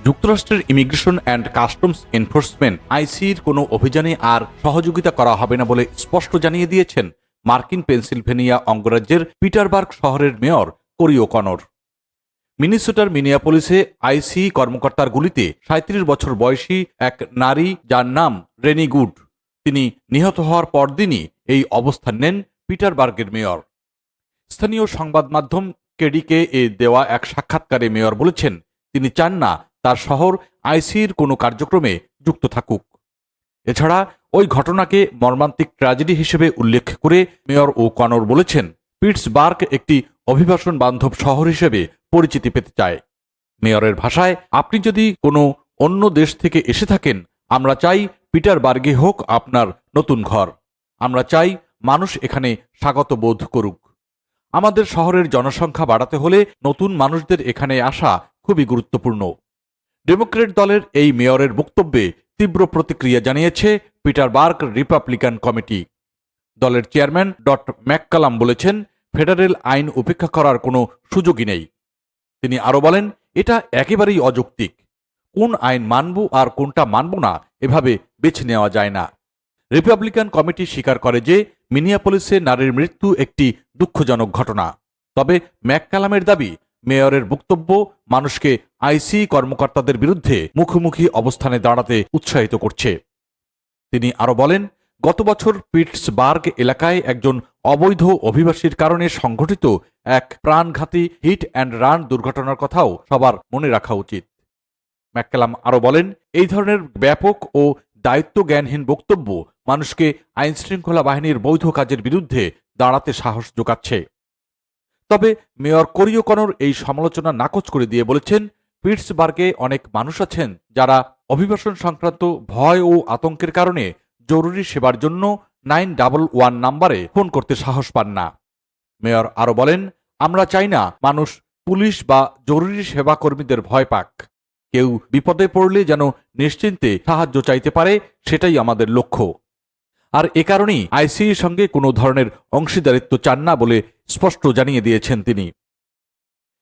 যুক্তরাষ্ট্রের immigration and customs enforcement আইসির কোনো অভিযানে আর সহযোগিতা করা হবে না বলে স্পষ্ট জানিয়ে দিয়েছেন মার্কিন পেনসিলভেনিয়া অঙ্গরাজ্যের পিটারবার্গ শহরের মেয়র কোরি ও'কনর। মিনেসোটার মিনিয়াপোলিসে আইসি কর্মকর্তার গুলিতে ৩৭ বছর বয়সী এক নারী, যার নাম রেনি গুড, তিনি নিহত হওয়ার পরদিনই এই অবস্থান নেন পিটারবার্গের মেয়র। স্থানীয় সংবাদ মাধ্যম কেডিকে দেওয়া এক সাক্ষাৎকারে মেয়র বলেছেন, তিনি চান না তার শহর আইসির কোনো কার্যক্রমে যুক্ত থাকুক। এছাড়া ওই ঘটনাকে মর্মান্তিক ট্র্যাজেডি হিসেবে উল্লেখ করে মেয়র ও'কনর বলেছেন, পিটসবার্গ একটি অভিবাসন বান্ধব শহর হিসেবে পরিচিতি পেতে চায়। মেয়রের ভাষায়, আপনি যদি কোনো অন্য দেশ থেকে এসে থাকেন, আমরা চাই পিটারবার্গে হোক আপনার নতুন ঘর। আমরা চাই মানুষ এখানে স্বাগত বোধ করুক। আমাদের শহরের জনসংখ্যা বাড়াতে হলে নতুন মানুষদের এখানে আসা খুবই গুরুত্বপূর্ণ। ডেমোক্র্যাট দলের এই মেয়রের বক্তব্যে তীব্র প্রতিক্রিয়া জানিয়েছে পিটারবার্গ রিপাবলিকান কমিটি। দলের চেয়ারম্যান ম্যাককালাম বলেছেন, ফেডারেল আইন উপেক্ষা করার কোনো সুযোগই নেই। তিনি আরও বলেন, এটা একেবারেই অযৌক্তিক। কোন আইন মানব আর কোনটা মানব না, এভাবে বেছে নেওয়া যায় না। রিপাবলিকান কমিটি স্বীকার করে যে মিনিয়াপোলিসে নারীর মৃত্যু একটি দুঃখজনক ঘটনা। তবে ম্যাককালামের দাবি, মেয়রের বক্তব্য মানুষকে আইসি কর্মকর্তাদের বিরুদ্ধে মুখোমুখি অবস্থানে দাঁড়াতে উৎসাহিত করছে। তিনি আরও বলেন, গত বছর পিটসবার্গ এলাকায় একজন অবৈধ অভিবাসীর কারণে সংঘটিত এক প্রাণঘাতী হিট অ্যান্ড রান দুর্ঘটনার কথাও সবার মনে রাখা উচিত। ম্যাককালাম আরও বলেন, এই ধরনের ব্যাপক ও দায়িত্বজ্ঞানহীন বক্তব্য মানুষকে আইনশৃঙ্খলা বাহিনীর বৈধ কাজের বিরুদ্ধে দাঁড়াতে সাহস যোগাচ্ছে। তবে মেয়র কোরি ও'কনর এই সমালোচনা নাকচ করে দিয়ে বলেছেন, পিটসবার্গে অনেক মানুষ আছেন যারা অভিবাসন সংক্রান্ত ভয় ও আতঙ্কের কারণে জরুরি সেবার জন্য 911 নম্বরে ফোন করতে সাহস পান না। মেয়র আরও বলেন, আমরা চাই না মানুষ পুলিশ বা জরুরি সেবা কর্মীদের ভয় পাক। কেউ বিপদে পড়লে যেন নিশ্চিন্তে সাহায্য চাইতে পারে, সেটাই আমাদের লক্ষ্য। আর এ কারণেই আইসির সঙ্গে কোনো ধরনের অংশীদারিত্ব চান না বলে স্পষ্ট জানিয়ে দিয়েছেন তিনি।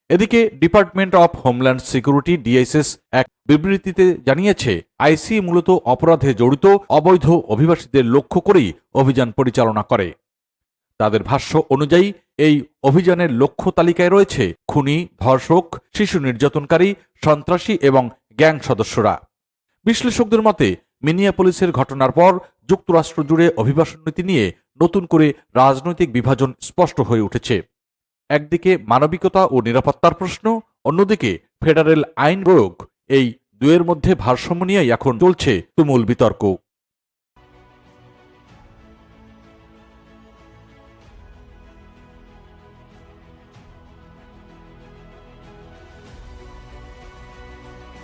এদিকে department of homeland security DSS এক বিবৃতিতে জানিয়েছে, আইসি মূলত অপরাধে জড়িত অবৈধ অভিবাসীদের লক্ষ্য করেই অভিযান পরিচালনা করে। তাদের ভাষ্য অনুযায়ী এই অভিযানের লক্ষ্য তালিকায় রয়েছে খুনি, ধর্ষক, শিশু নির্যাতনকারী, সন্ত্রাসী এবং গ্যাং সদস্যরা। বিশ্লেষকদের মতে, মিনিয়াপোলিসের ঘটনার পর যুক্তরাষ্ট্র জুড়ে অভিবাসন নীতি নিয়ে নতুন করে রাজনৈতিক বিভাজন স্পষ্ট হয়ে উঠেছে। একদিকে মানবিকতা ও নিরাপত্তার প্রশ্ন, অন্যদিকে ফেডারেল আইন প্রয়োগ, এই দুয়ের মধ্যে ভারসাম্য নিয়েই এখন চলছে তুমুল বিতর্ক।